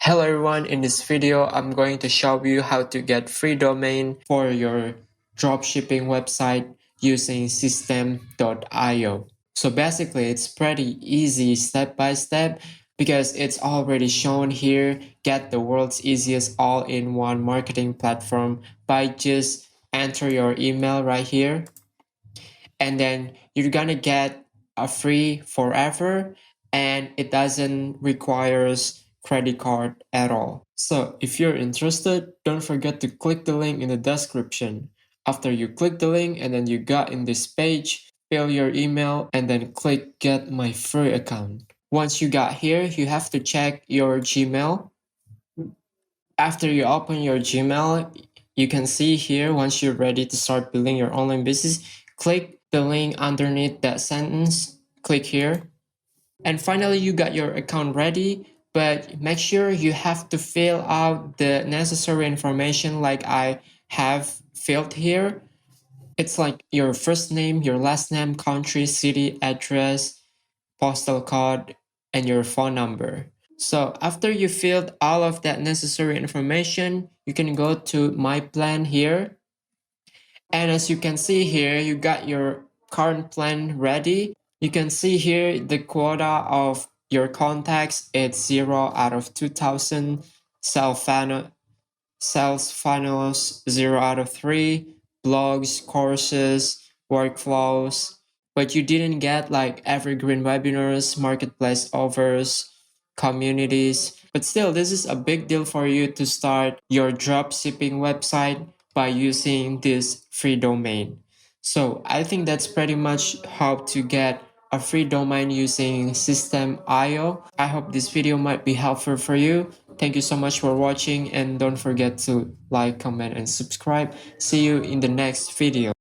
Hello everyone, in this video I'm going to show you how to get free domain for your dropshipping website using system.io. So basically it's pretty easy step by step because it's already shown here. Get the world's easiest all-in-one marketing platform by just enter your email right here, and then you're gonna get a free forever, and it doesn't requires credit card at all. So if you're interested, don't forget to click the link in the description. After you click the link and then you got in this page, fill your email and then click get my free account. Once you got here, you have to check your Gmail. After you open your Gmail, you can see here, once you're ready to start building your online business, click the link underneath that sentence, click here. And finally, you got your account ready, but make sure you have to fill out the necessary information like I have filled here. It's like your first name, your last name, country, city, address, postal code, and your phone number. So after you filled all of that necessary information, you can go to my plan here. And as you can see here, you got your current plan ready. You can see here the quota of your contacts. It's 0 out of 2000. Sales funnels 0 out of 3. Blogs, courses, workflows. But you didn't get like evergreen webinars, marketplace offers, communities. But still, this is a big deal for you to start your dropshipping website by using this free domain. So I think that's pretty much how to get a free domain using System.io. I hope this video might be helpful for you. Thank you so much for watching, and don't forget to like, comment, and subscribe. See you in the next video.